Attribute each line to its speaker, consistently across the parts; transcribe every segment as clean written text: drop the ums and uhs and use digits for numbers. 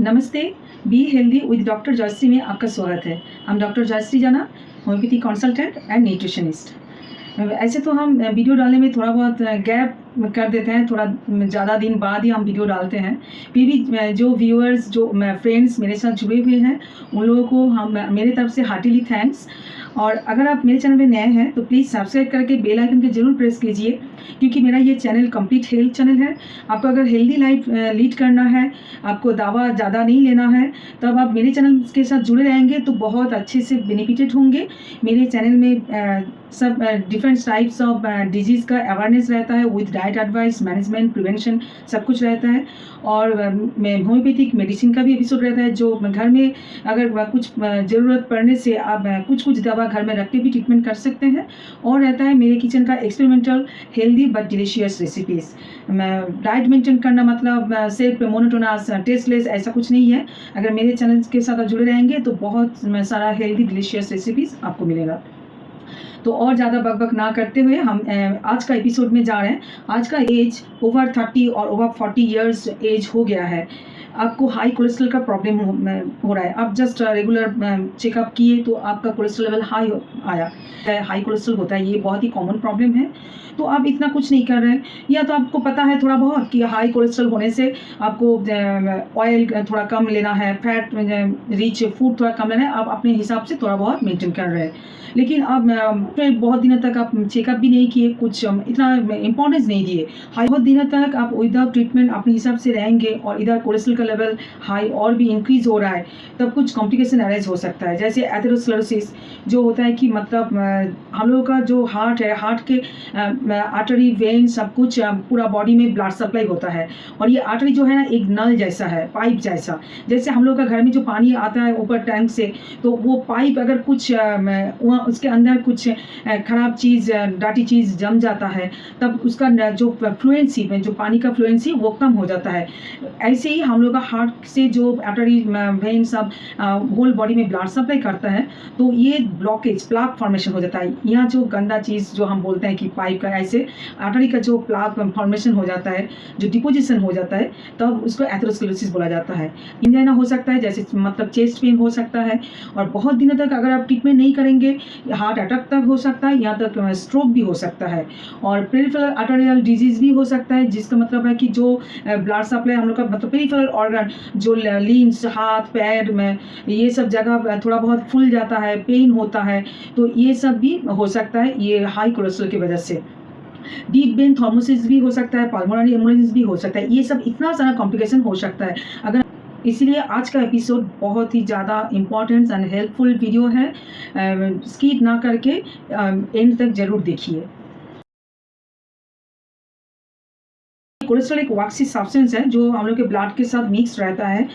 Speaker 1: नमस्ते, be healthy with doctor Jayashree में आपका स्वागत है। हम डॉक्टर जयश्री जाना, होम्योपैथी कंसल्टेंट एंड न्यूट्रिशनिस्ट। ऐसे तो हम वीडियो डालने में थोड़ा बहुत गैप कर देते हैं, थोड़ा ज़्यादा दिन बाद ही हम वीडियो डालते हैं। फिर भी जो व्यूअर्स, जो फ्रेंड्स मेरे साथ जुड़े हुए हैं, उन लोगों को हम मेरे तरफ से हार्टिली थैंक्स। और अगर आप मेरे चैनल में नए हैं तो प्लीज़ सब्सक्राइब करके बेल आइकन को जरूर प्रेस कीजिए, क्योंकि मेरा ये चैनल कंप्लीट हेल्थ चैनल है। आपको अगर हेल्दी लाइफ लीड करना है, आपको दावा ज़्यादा नहीं लेना है, तब आप मेरे चैनल के साथ जुड़े रहेंगे तो बहुत अच्छे से बेनिफिटेड होंगे। मेरे चैनल में सब डिफरेंट टाइप्स ऑफ डिजीज़ का अवेयरनेस रहता है, with diet advice, management, prevention, सब कुछ रहता है। और होम्योपैथिक मेडिसिन का भी एपिसोड रहता है, जो घर में अगर कुछ ज़रूरत पड़ने से आप कुछ दवा घर में रख के भी ट्रीटमेंट कर सकते हैं। और रहता है मेरे किचन का experimental healthy but delicious recipes. Diet maintain करना मतलब सिर्फ मोनोटोनस टेस्टलेस ऐसा कुछ नहीं है। अगर मेरे चैनल के साथ आप जुड़े रहेंगे तो बहुत सारा हेल्दी डिलीशियस रेसिपीज़ आपको मिलेगा। तो और ज़्यादा बकबक ना करते हुए हम आज का एपिसोड में जा रहे हैं। आज का एज ओवर 30 और ओवर 40 ईयर्स एज हो गया है। आपको हाई कोलेस्ट्रॉल का प्रॉब्लम हो रहा है। आप जस्ट रेगुलर चेकअप किए तो आपका कोलेस्ट्रॉल लेवल हाई आया है। हाई कोलेस्ट्रॉल होता है, ये बहुत ही कॉमन प्रॉब्लम है। तो आप इतना कुछ नहीं कर रहे हैं, या तो आपको पता है थोड़ा बहुत कि हाई कोलेस्ट्रॉल होने से आपको ऑयल थोड़ा कम लेना है, फैट रिच फूड थोड़ा कम लेना है, आप अपने हिसाब से थोड़ा बहुत मेंटेन कर रहे हैं। लेकिन अब फिर बहुत दिनों तक आप चेकअप भी नहीं किए, कुछ इतना इंपॉर्टेंस नहीं दिए। बहुत दिनों तक आप विदाउट ट्रीटमेंट अपने हिसाब से रहेंगे और इधर कोलेस्ट्रॉल का लेवल हाई और भी इंक्रीज हो रहा है, तब कुछ कॉम्प्लिकेशन अराइज हो सकता है। जैसे एथेरोस्क्लेरोसिस जो होता है कि मतलब हम लोगों का जो हार्ट है, हार्ट के आर्टरी, वेन, सब कुछ पूरा बॉडी में ब्लड सप्लाई होता है। और ये आर्टरी जो है ना, एक नल जैसा है, पाइप जैसा। जैसे हम लोग का घर में जो पानी आता है ऊपर टैंक से, तो वो पाइप अगर कुछ उसके अंदर कुछ खराब चीज़, डाटी चीज़ जम जाता है, तब उसका जो फ्लुएंसी में, जो पानी का फ्लुएंसी वो कम हो जाता है। ऐसे ही हम लोग का हार्ट से जो आर्टरी, वेन, सब होल बॉडी में ब्लड सप्लाई करता है, तो ये ब्लॉकेज, प्लाक फॉर्मेशन हो जाता है। यहाँ जो गंदा चीज़ जो हम बोलते हैं कि पाइप का, ऐसे आर्टरी का जो प्लाक फॉर्मेशन हो जाता है, जो डिपोजिशन हो जाता है, तब उसको एथेरोस्क्लेरोसिस बोला जाता है। एंजाइना हो सकता है, जैसे मतलब चेस्ट पेन हो सकता है। और बहुत दिनों तक अगर आप ट्रीटमेंट नहीं करेंगे, हार्ट अटैक तक हो सकता है, यहाँ तक स्ट्रोक भी हो सकता है। और पेरिफेरल आर्टेरियल डिजीज भी हो सकता है, जिसका मतलब है कि जो ब्लड सप्लाई हम लोग का, मतलब पेरिफेरल ऑर्गन, जो लिम्स, हाथ पैर में, ये सब जगह थोड़ा बहुत फूल जाता है, पेन होता है, तो ये सब भी हो सकता है ये हाई कोलेस्ट्रॉल की वजह से। डीप वेन थ्रोम्बोसिस भी हो सकता है, पल्मोनरी एम्बोलिज्म भी हो सकता है। ये सब इतना सारा कॉम्प्लिकेशन हो सकता है। अगर इसलिए आज का एपिसोड बहुत ही ज़्यादा इम्पॉर्टेंट एंड हेल्पफुल वीडियो है। स्किप ना करके एंड तक जरूर देखिए। कोलेस्ट्रॉल एक वैक्सी सब्सटेंस है जो हम लोग के ब्लड के साथ मिक्स रहता है।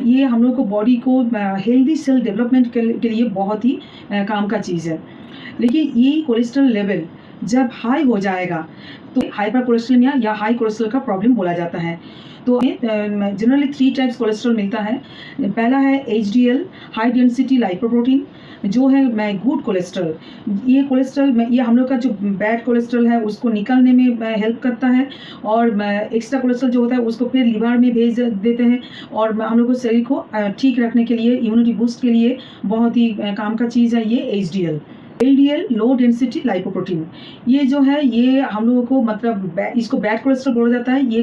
Speaker 1: ये हम लोग को बॉडी को हेल्दी सेल डेवलपमेंट के लिए बहुत ही काम का चीज़ है। लेकिन ये कोलेस्ट्रॉल लेवल जब हाई हो जाएगा तो हाइपर कोलेस्ट्रोलेमिया या हाई कोलेस्ट्रॉल का प्रॉब्लम बोला जाता है। तो जनरली 3 टाइप्स कोलेस्ट्रॉल मिलता है। पहला है HDL, हाई डेंसिटी लाइपोप्रोटीन, जो है गुड कोलेस्ट्रॉल। ये कोलेस्ट्रॉल, ये हम लोग का जो बैड कोलेस्ट्रॉल है उसको निकलने में हेल्प करता है। और एक्स्ट्रा कोलेस्ट्रॉल जो होता है उसको फिर लिवर में भेज देते हैं, और हम लोग को शरीर को ठीक रखने के लिए, इम्यूनिटी बूस्ट के लिए बहुत ही काम का चीज़ है ये HDL। LDL, low density lipoprotein, ये जो है ये हम लोगों को, मतलब इसको बैड कोलेस्ट्रॉल बोला जाता है। ये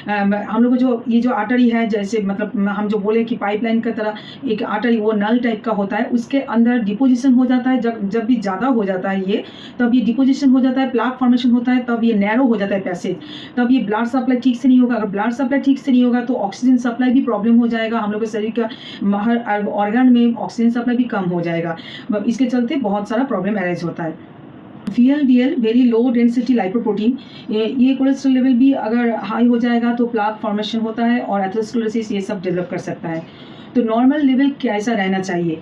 Speaker 1: हम लोग को जो ये जो आर्टरी है, जैसे मतलब हम जो बोले कि पाइपलाइन की तरह एक आर्टरी, वो नल टाइप का होता है, उसके अंदर डिपोजिशन हो जाता है। जब भी ज़्यादा हो जाता है ये, तब ये डिपोजिशन हो जाता है, प्लाक फॉर्मेशन होता है, तब ये नैरो हो जाता है पैसेज, तब ये ब्लड सप्लाई ठीक से नहीं होगा। अगर ब्लड सप्लाई ठीक से नहीं होगा तो ऑक्सीजन सप्लाई भी प्रॉब्लम हो जाएगा। हम लोग के शरीर का हर ऑर्गन में ऑक्सीजन सप्लाई भी कम हो जाएगा। इसके चलते बहुत सारा प्रॉब्लम अराइज होता है। VLDL, very low density lipoprotein, ये कोलेस्ट्रॉल लेवल भी अगर हाई हो जाएगा तो प्लाक फॉर्मेशन होता है और एथेरोस्क्लेरोसिस ये सब डेवलप कर सकता है। तो नॉर्मल लेवल कैसा रहना चाहिए?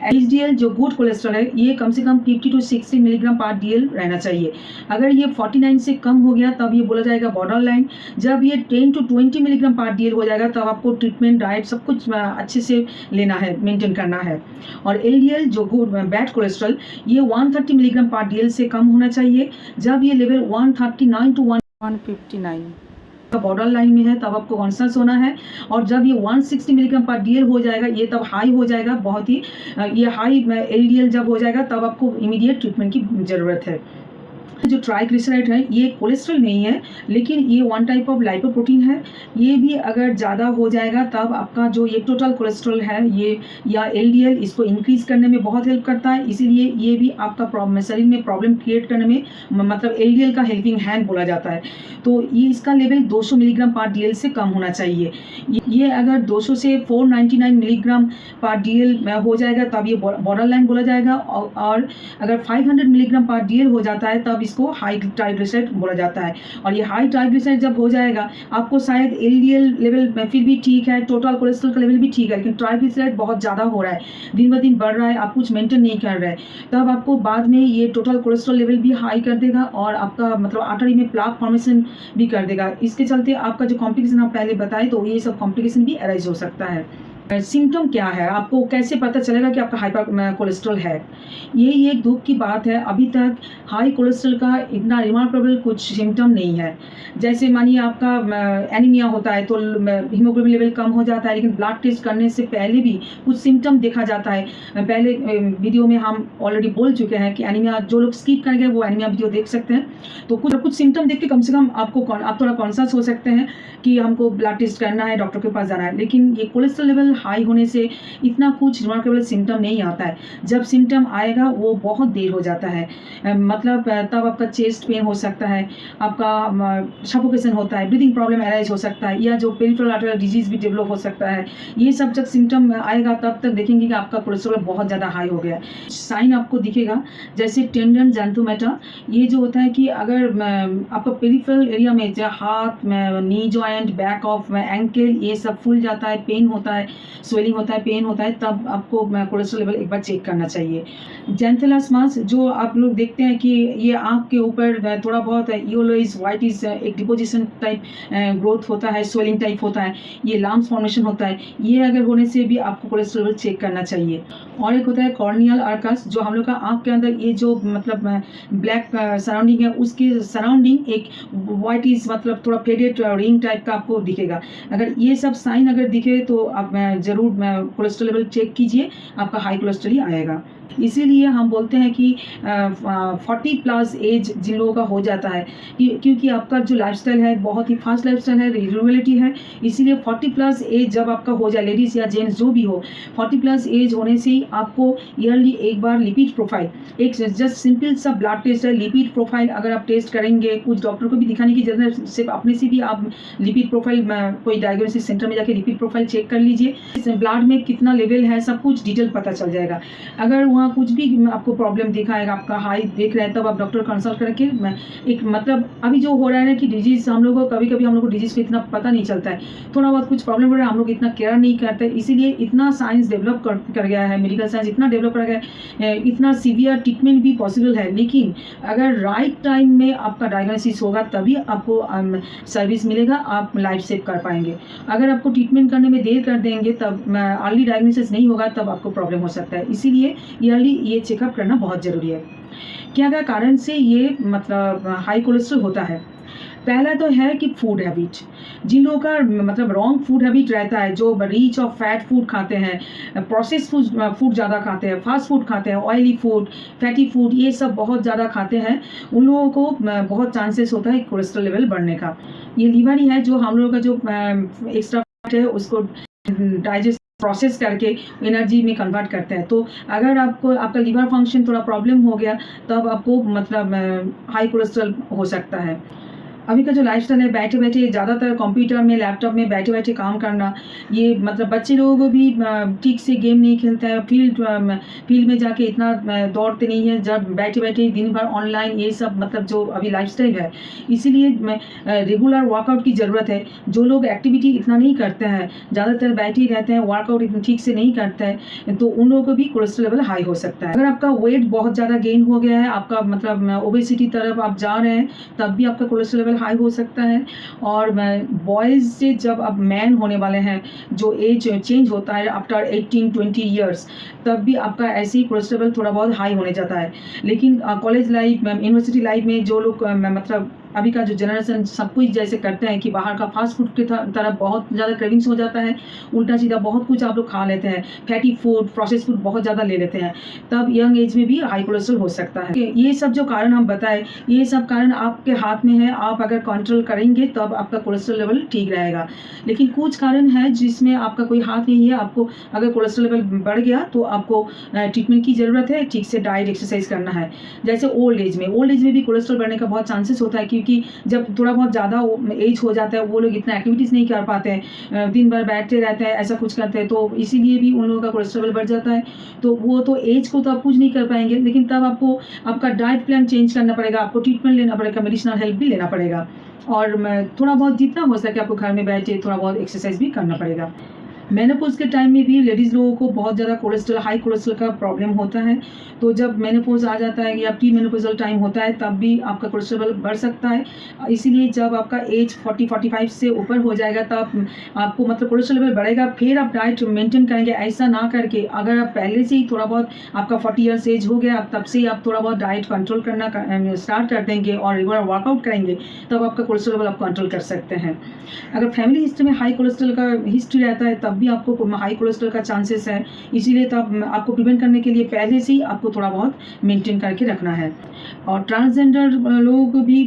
Speaker 1: HDL जो गुड कोलेस्ट्रॉल है, ये कम से कम 50 to 60 मिलीग्राम पर DL रहना चाहिए। अगर ये 49 से कम हो गया तब ये बोला जाएगा बॉर्डर लाइन। जब ये 10 to 20 मिलीग्राम पर DL हो जाएगा तब आपको ट्रीटमेंट, डाइट सब कुछ अच्छे से लेना है, मेंटेन करना है। और LDL जो गुड बैड कोलेस्ट्रॉल, ये 130 मिलीग्राम पर DL से कम होना चाहिए। जब ये लेवल 139 to 159 बॉर्डर लाइन में है तब आपको कॉन्शियस होना है। और जब ये 160 मिलीग्राम पर डीएल हो जाएगा, ये तब हाई हो जाएगा बहुत ही, ये हाई एलडीएल जब हो जाएगा तब आपको इमीडिएट ट्रीटमेंट की ज़रूरत है। जो ट्राइग्लिसराइड है ये कोलेस्ट्रॉल नहीं है, लेकिन ये वन टाइप ऑफ लाइपोप्रोटीन है। ये भी अगर ज़्यादा हो जाएगा तब आपका जो ये टोटल कोलेस्ट्रॉल है ये या एलडीएल, इसको इंक्रीज़ करने में बहुत हेल्प करता है। इसीलिए ये भी आपका शरीर में प्रॉब्लम क्रिएट करने में, मतलब एलडीएल का हेल्पिंग हैंड बोला जाता है। तो ये इसका लेवल 200 मिलीग्राम पर डीएल से कम होना चाहिए। ये अगर 200 से 499 मिलीग्राम पर डीएल हो जाएगा तब ये बॉर्डर लाइन बोला जाएगा, और अगर 500 मिलीग्राम पर डीएल हो जाता है तब इसको हाई ट्राइग्लिसराइड बोला जाता है। और ये हाई ट्राइग्लिसराइड जब हो जाएगा, आपको शायद एलडीएल लेवल में फिर भी ठीक है, टोटल कोलेस्ट्रॉल का लेवल भी ठीक है, लेकिन ट्राइग्लिसराइड बहुत ज़्यादा हो रहा है, दिन ब दिन बढ़ रहा है, आप कुछ मेंटेन नहीं कर रहे, तब आपको बाद में ये टोटल कोलेस्ट्रॉल लेवल भी हाई कर देगा और आपका मतलब आर्टरी में प्लाक फॉर्मेशन भी कर देगा। इसके चलते आपका जो कॉम्प्लिकेशन आप पहले बताए, तो ये सब कॉम्प्लिकेशन भी अराइज हो सकता है। सिम्टम क्या है, आपको कैसे पता चलेगा कि आपका हाइपर कोलेस्ट्रॉल है? यही एक दुख की बात है, अभी तक हाई कोलेस्ट्रॉल का इतना रिमार्केबल कुछ सिम्टम नहीं है। जैसे मानिए आपका एनीमिया होता है तो हीमोग्लोबिन लेवल कम हो जाता है, लेकिन ब्लड टेस्ट करने से पहले भी कुछ सिम्टम देखा जाता है। पहले वीडियो में हम ऑलरेडी बोल चुके हैं कि एनीमिया, जो लोग स्किप कर गए वो एनीमिया वीडियो देख सकते हैं। तो कुछ सिम्टम देख के कम से कम आप थोड़ा कॉन्शियस हो सकते हैं कि हमको ब्लड टेस्ट करना है, डॉक्टर के पास जाना है। लेकिन ये कोलेस्ट्रॉल लेवल हाई होने से इतना कुछ रिमार्केबल सिम्टम नहीं आता है। जब सिम्टम आएगा वो बहुत देर हो जाता है, मतलब तब आपका चेस्ट पेन हो सकता है, आपका सफोकेशन होता है, ब्रीदिंग प्रॉब्लम अराइज हो सकता है, या जो पेरिफेरल आर्टेरियल डिजीज भी डेवलप हो सकता है। ये सब जब सिम्टम आएगा तब तक देखेंगे कि आपका कोलेस्ट्रॉल बहुत ज़्यादा हाई हो गया है। साइन आपको दिखेगा जैसे टेंडन जैंथोमेटा, ये जो होता है कि अगर आपका पेरिफेरल एरिया में हाथ में, knee joint, back of ankle, ये सब फूल जाता है, पेन होता है, स्वेलिंग होता है, पेन होता है, तब आपको कोलेस्ट्रॉल लेवल एक बार चेक करना चाहिए। जैंथेलास्मास जो आप लोग देखते हैं कि ये आँख के ऊपर थोड़ा बहुत येलोइश व्हाइटिश एक डिपोजिशन टाइप ग्रोथ होता है, स्वेलिंग टाइप होता है, ये लाम्स फॉर्मेशन होता है, ये अगर होने से भी आपको कोलेस्ट्रॉल लेवल चेक करना चाहिए। और एक होता है कॉर्नियल आर्कस, जो हम लोग का आँख के अंदर ये जो मतलब ब्लैक सराउंडिंग है, उसके सराउंडिंग एक व्हाइटिश मतलब थोड़ा फेडेड रिंग टाइप का आपको दिखेगा। अगर ये सब साइन अगर दिखे तो आप ज़रूर कोलेस्ट्रॉल लेवल चेक कीजिए, आपका हाई कोलेस्ट्रॉल ही आएगा। इसीलिए हम बोलते हैं कि 40 प्लस एज जिन लोगों का हो जाता है, क्योंकि आपका जो लाइफस्टाइल है रूरलिटी फास्ट लाइफस्टाइल है, रिन्यूएबिलिटी है, इसीलिए 40 प्लस एज जब आपका हो जाए, लेडीज़ या जेंट्स जो भी हो, 40 प्लस एज होने से ही आपको ईयरली एक बार लिपिड प्रोफाइल, एक जस्ट सिंपल सा ब्लड टेस्ट है, लिपिड प्रोफाइल अगर आप टेस्ट करेंगे, कुछ डॉक्टर को भी दिखाने की जरूरत है, सिर्फ अपने से भी आप लिपिड प्रोफाइल कोई डायग्नोसिस सेंटर में जाके लिपिड प्रोफाइल चेक कर लीजिए, ब्लड में कितना लेवल है सब कुछ डिटेल पता चल जाएगा। अगर वहाँ कुछ भी आपको प्रॉब्लम दिखाएगा, आपका हाई देख रहे हैं, तब आप डॉक्टर कंसल्ट करके एक मतलब अभी जो हो रहा है ना कि डिजीज हम लोगों को कभी हम लोग को डिजीज को इतना पता नहीं चलता है, थोड़ा बहुत कुछ प्रॉब्लम हो रहा है, हम लोग इतना केयर नहीं करते, इसीलिए इतना साइंस डेवलप कर गया है, मेडिकल साइंस इतना डेवलप कर गया है, इतना सीवियर ट्रीटमेंट भी पॉसिबल है। लेकिन अगर राइट टाइम में आपका डायग्नोसिस होगा तभी आपको सर्विस मिलेगा, आप लाइफ सेव कर पाएंगे। अगर आपको ट्रीटमेंट करने में देर कर देंगे, तब अर्ली डायग्नोसिस नहीं होगा, तब आपको प्रॉब्लम हो सकता है। इसीलिए ईयरली ये चेकअप करना बहुत ज़रूरी है। क्या कारण से ये मतलब हाई कोलेस्ट्रॉल होता है? पहला तो है कि फूड हैबिट, जिन लोगों का मतलब रॉन्ग फूड हैबिट रहता है, जो रिच और फैट फूड खाते हैं, प्रोसेस फूड ज़्यादा खाते हैं, फास्ट फूड खाते हैं, ऑयली फूड, फैटी फूड, ये सब बहुत ज़्यादा खाते हैं, उन लोगों को बहुत चांसेस होता है कोलेस्ट्रॉल लेवल बढ़ने का। ये लीवर ही है जो हम लोगों का जो एक्स्ट्रा फैट है उसको डाइजेस्ट प्रोसेस करके एनर्जी में कन्वर्ट करते हैं। तो अगर आपका लीवर फंक्शन थोड़ा प्रॉब्लम हो गया, तब आपको मतलब हाई कोलेस्ट्रॉल हो सकता है। अभी का जो लाइफस्टाइल है, बैठे बैठे ज़्यादातर कंप्यूटर में, लैपटॉप में बैठे बैठे काम करना, ये मतलब बच्चे लोगों को भी ठीक से गेम नहीं खेलता है, फील्ड में जाके इतना दौड़ते नहीं है, जब बैठे बैठे दिन भर ऑनलाइन, ये सब मतलब जो अभी लाइफस्टाइल है, इसीलिए रेगुलर वर्कआउट की ज़रूरत है। जो लोग एक्टिविटी इतना नहीं करते हैं, ज़्यादातर बैठे ही रहते हैं, वर्कआउट इतना ठीक से नहीं करते हैं, तो उन लोगों को भी कोलेस्ट्रॉल लेवल हाई हो सकता है। अगर आपका वेट बहुत ज़्यादा गेन हो गया है, आपका मतलब ओबेसिटी तरफ आप जा रहे हैं, तब भी आपका कोलेस्ट्रॉल लेवल हाई हो सकता है। और बॉयज़ से जब आप मैन होने वाले हैं, जो एज चेंज होता है आफ्टर 18-20 ईयर्स, तब भी आपका ऐसे ही कोलेस्ट्रॉल थोड़ा बहुत हाई होने जाता है। लेकिन कॉलेज लाइफ, यूनिवर्सिटी लाइफ में जो लोग मतलब अभी का जो जनरेशन सब कुछ जैसे करते हैं कि बाहर का फास्ट फूड की तरफ बहुत ज़्यादा क्रेविंग्स हो जाता है, उल्टा सीधा बहुत कुछ आप लोग खा लेते हैं, फैटी फूड, प्रोसेस फूड बहुत ज़्यादा ले लेते हैं, तब यंग एज में भी हाई कोलेस्ट्रॉल हो सकता है। ये सब जो कारण हम बताए, ये सब कारण आपके हाथ में है, आप अगर कंट्रोल करेंगे तब आपका कोलेस्ट्रॉल लेवल ठीक रहेगा। लेकिन कुछ कारण है जिसमें आपका कोई हाथ नहीं है, आपको अगर कोलेस्ट्रॉल लेवल बढ़ गया तो आपको ट्रीटमेंट की ज़रूरत है, ठीक से डाइट एक्सरसाइज करना है। जैसे ओल्ड एज में भी कोलेस्ट्रॉल बढ़ने का बहुत चांसेस होता है, क्योंकि जब थोड़ा बहुत ज़्यादा एज हो जाता है वो लोग इतना एक्टिविटीज़ नहीं कर पाते हैं, दिन भर बैठते रहते हैं, ऐसा कुछ करते हैं, तो इसीलिए भी उन लोगों का कोलेस्ट्रॉल लेवल बढ़ जाता है। तो वो तो एज को तो आप कुछ नहीं कर पाएंगे, लेकिन तब आपको आपका डाइट प्लान चेंज करना पड़ेगा, आपको ट्रीटमेंट लेना पड़ेगा, मेडिसिनल हेल्प भी लेना पड़ेगा, और थोड़ा बहुत जितना हो सके आपको घर में बैठे थोड़ा बहुत एक्सरसाइज भी करना पड़ेगा। मेनोपॉज के टाइम में भी लेडीज़ लोगों को बहुत ज़्यादा हाई कोलेस्ट्रॉल का प्रॉब्लम होता है। तो जब मेनोपॉज आ जाता है या प्री मेनोपॉजल टाइम होता है तब भी आपका कोलेस्ट्रॉल बढ़ सकता है। इसीलिए जब आपका एज 40-45 से ऊपर हो जाएगा तब आपको मतलब कोलेस्ट्रॉल लेवल बढ़ेगा, फिर आप डाइट मेंटेन करेंगे। ऐसा ना करके अगर आप पहले से ही थोड़ा बहुत आपका 40 ईयर्स एज हो गया तब से ही आप थोड़ा बहुत डाइट कंट्रोल करना स्टार्ट कर देंगे और रेगुलर वर्कआउट करेंगे, तब आपका कोलेस्ट्रॉल लेवल आप कंट्रोल कर सकते हैं। अगर फैमिली हिस्ट्री में हाई कोलेस्ट्रॉल का हिस्ट्री रहता है तब भी आपको हाई कोलेस्ट्रॉल का चांसेस है, इसीलिए तब आपको प्रिवेंट करने के लिए पहले से ही आपको थोड़ा बहुत मेंटेन करके रखना है। और ट्रांसजेंडर लोगों को भी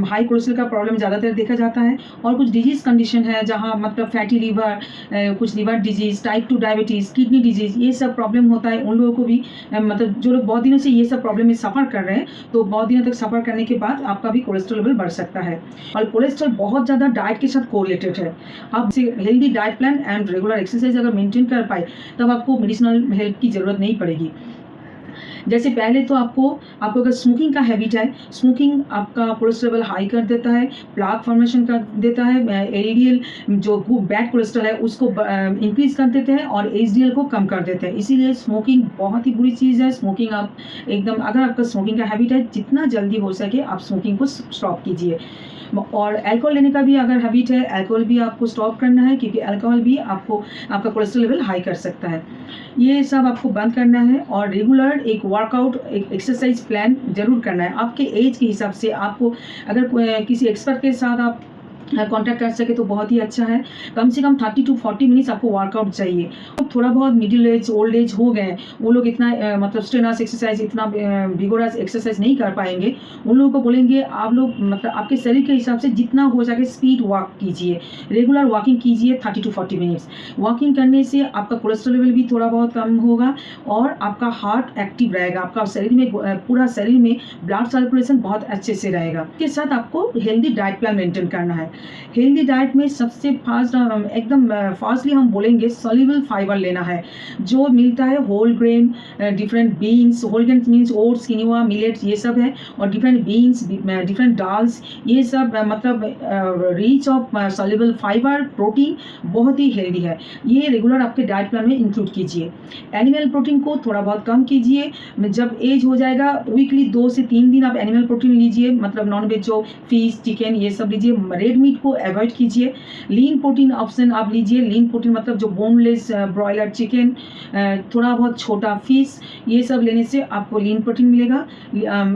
Speaker 1: हाई कोलेस्ट्रॉल का प्रॉब्लम ज़्यादातर देखा जाता है। और कुछ डिजीज़ कंडीशन है जहाँ मतलब फैटी लीवर, कुछ liver disease, type 2 diabetes, kidney disease, ये सब प्रॉब्लम होता है उन लोगों को भी। मतलब जो लोग बहुत दिनों से ये सब प्रॉब्लम में सफ़र कर रहे हैं तो बहुत दिनों तक सफ़र करने के बाद आपका भी कोलेस्ट्रॉल लेवल बढ़ सकता है। और कोलेस्ट्रॉल बहुत ज़्यादा डाइट के साथ कोरिलेटेड है। आप healthy diet plan and regular exercise अगर मेंटेन कर पाए तब आपको मेडिसिनल हेल्प की ज़रूरत नहीं पड़ेगी। जैसे पहले तो आपको अगर स्मोकिंग का हैबिट है, स्मोकिंग आपका कोलेस्ट्रॉल लेवल हाई कर देता है, प्लाक फॉर्मेशन कर देता है, एलडीएल जो बैड कोलेस्ट्रॉल है उसको इंक्रीज कर देते हैं और एचडीएल को कम कर देते हैं। इसीलिए स्मोकिंग बहुत ही बुरी चीज़ है। स्मोकिंग आप एकदम, अगर आपका स्मोकिंग का हैबिट है जितना जल्दी हो सके आप स्मोकिंग को स्टॉप कीजिए। और अल्कोहल लेने का भी अगर हैबिट है, अल्कोहल भी आपको स्टॉप करना है, क्योंकि अल्कोहल भी आपको आपका कोलेस्ट्रॉल लेवल हाई कर सकता है। ये सब आपको बंद करना है और रेगुलर एक वर्कआउट, एक एक्सरसाइज प्लान जरूर करना है। आपके एज के हिसाब से आपको अगर किसी एक्सपर्ट के साथ आप कांटेक्ट कर सके तो बहुत ही अच्छा है। कम से कम 30 to 40 मिनट्स आपको वर्कआउट चाहिए। तो थोड़ा बहुत मिडिल एज, ओल्ड एज हो गए, वो लोग इतना मतलब स्ट्रेनस एक्सरसाइज, इतना विगोरस एक्सरसाइज नहीं कर पाएंगे। उन लोगों को बोलेंगे आप लोग मतलब आपके शरीर के हिसाब से जितना हो सके स्पीड वॉक कीजिए, रेगुलर वॉकिंग कीजिए 30 to 40 मिनट्स। वॉकिंग करने से आपका कोलेस्ट्रॉल लेवल भी थोड़ा बहुत कम होगा और आपका हार्ट एक्टिव रहेगा, आपका शरीर में पूरा शरीर में ब्लड सर्कुलेशन बहुत अच्छे से रहेगा। इसके साथ आपको हेल्दी डाइट प्लान मेंटेन करना है। हेल्दी डाइट में सबसे एकदम फास्टली हम बोलेंगे सॉल्युबल फाइबर लेना है, जो मिलता है whole grain, different beans, whole grain means oats, quinoa, millets, ये सब है, और डिफरेंट बीन्स, डिफरेंट दाल्स, ये सब मतलब rich of soluble fibre, protein, बहुत ही हेल्दी है। ये रेगुलर आपके डाइट प्लान में इंक्लूड कीजिए। एनिमल प्रोटीन को थोड़ा बहुत कम कीजिए। जब एज हो जाएगा वीकली 2 से 3 दिन आप एनिमल प्रोटीन लीजिए, मतलब नॉनवेज जो फिश, चिकन ये सब लीजिए। रेड मीट को अवॉइड कीजिए। लीन प्रोटीन ऑप्शन आप लीजिए। लीन प्रोटीन मतलब जो बोनलेस ब्रॉयलर चिकन, थोड़ा बहुत छोटा फिश, ये सब लेने से आपको लीन प्रोटीन मिलेगा।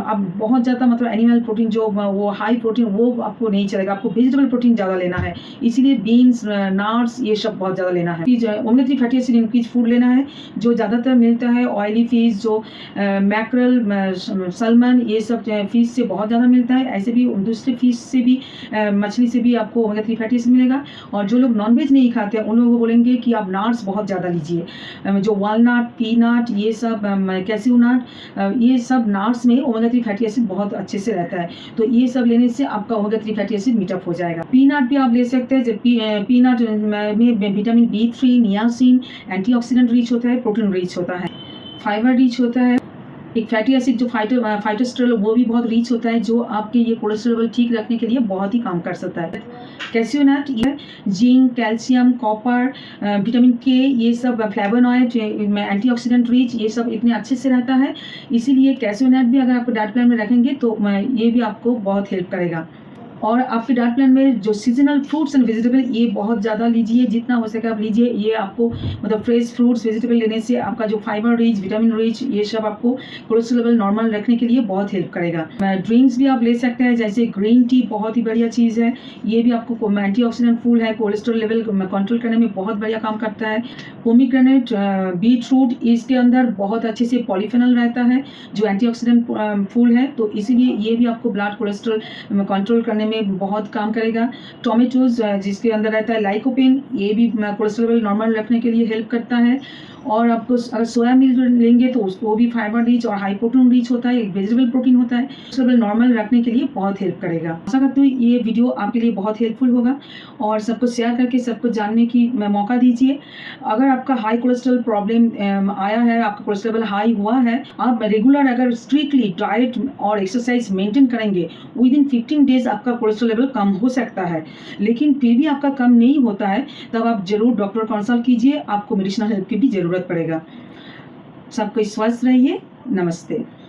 Speaker 1: अब बहुत ज़्यादा मतलब एनिमल प्रोटीन जो वो हाई प्रोटीन वो आपको नहीं चलेगा, आपको वेजिटेबल प्रोटीन ज़्यादा लेना है। इसीलिए बीन्स, नट्स, ये सब बहुत ज़्यादा लेना है। Omega 3 fatty acid increase food लेना है, जो ज़्यादातर मिलता है ऑयली फिश, जो मैकरल, सलमन, ये सब फिश से बहुत ज़्यादा मिलता है। ऐसे भी दूसरे फिश से भी, मछली से भी आपको ओमेगा 3 फैटी एसिड मिलेगा। और जो लोग नॉनवेज नहीं खाते हैं उन लोगों को बोलेंगे कि आप नट्स बहुत ज़्यादा लीजिए, जो वालनट, पीनट, ये सब, कैस्यू नट, ये सब नट्स में ओमेगा 3 फैटी एसिड बहुत अच्छे से रहता है। तो ये सब लेने से आपका ओमेगा 3 फैटी एसिड मीटअप हो जाएगा। पीनट भी आप ले सकते हैं। पीनट में vitamin B3, niacin, antioxidant rich होता है, प्रोटीन रिच होता है, फाइबर रिच होता है। एक फैटी एसिड जो फाइटोस्टेरोल वो भी बहुत रिच होता है, जो आपके ये कोलेस्ट्रॉल लेवल ठीक रखने के लिए बहुत ही काम कर सकता है। कैल्शियम नट, ये जिंक, कैल्शियम, कॉपर, विटामिन के, ये सब फ्लेवोनॉइड, एंटीऑक्सीडेंट रिच, ये सब इतने अच्छे से रहता है। इसीलिए कैल्शियम नट भी अगर आप डाइट प्लान में रखेंगे तो ये भी आपको बहुत हेल्प करेगा। और आपके डाइट प्लान में जो सीजनल फ्रूट्स एंड वेजिटेबल ये बहुत ज़्यादा लीजिए, जितना हो सके आप लीजिए। ये आपको मतलब फ्रेश फ्रूट्स वेजिटेबल लेने से आपका जो फाइबर रिच, विटामिन रिच, ये सब आपको कोलेस्ट्रॉल लेवल नॉर्मल रखने के लिए बहुत हेल्प करेगा। ड्रिंक्स भी आप ले सकते हैं, जैसे ग्रीन टी बहुत ही बढ़िया चीज़ है। ये भी आपको एंटीऑक्सीडेंट फुल है, कोलेस्ट्रॉल लेवल कंट्रोल करने में बहुत बढ़िया काम करता है। पोमीग्रेनेट, बीटरूट, इसके अंदर बहुत अच्छे से पॉलीफेनॉल रहता है जो एंटीऑक्सीडेंट फुल है, तो इसीलिए ये भी आपको ब्लड कोलेस्ट्रॉल कंट्रोल करने में बहुत काम करेगा। टोमेटोज जिसके अंदर रहता है लाइकोपेन, ये भी कोलेस्ट्रॉल लेवल नॉर्मल रखने के लिए हेल्प करता है। और आपको अगर सोया मिल्क लेंगे तो उसको भी फाइबर रिच और हाई प्रोटीन रिच होता है, एक वेजिटेबल प्रोटीन होता है, कोलेस्ट्रॉल लेवल नॉर्मल रखने के लिए बहुत हेल्प करेगा। आशा करती हूँ ये वीडियो आपके लिए बहुत हेल्पफुल होगा और सबको शेयर करके सबको जानने की मौका दीजिए। अगर आपका हाई कोलेस्ट्रॉल प्रॉब्लम आया है, आपका कोलेस्ट्रॉल लेवल हाई हुआ है, आप रेगुलर अगर स्ट्रिक्टली डाइट और एक्सरसाइज मेंटेन करेंगे, विद इन 15 डेज आपका कोलेस्ट्रॉल लेवल कम हो सकता है। लेकिन फिर भी आपका कम नहीं होता है, तब आप जरूर डॉक्टर कंसल्ट कीजिए, आपको मेडिसिनल हेल्प की भी ज़रूरत पड़ेगा। सबको स्वस्थ रहिए। नमस्ते।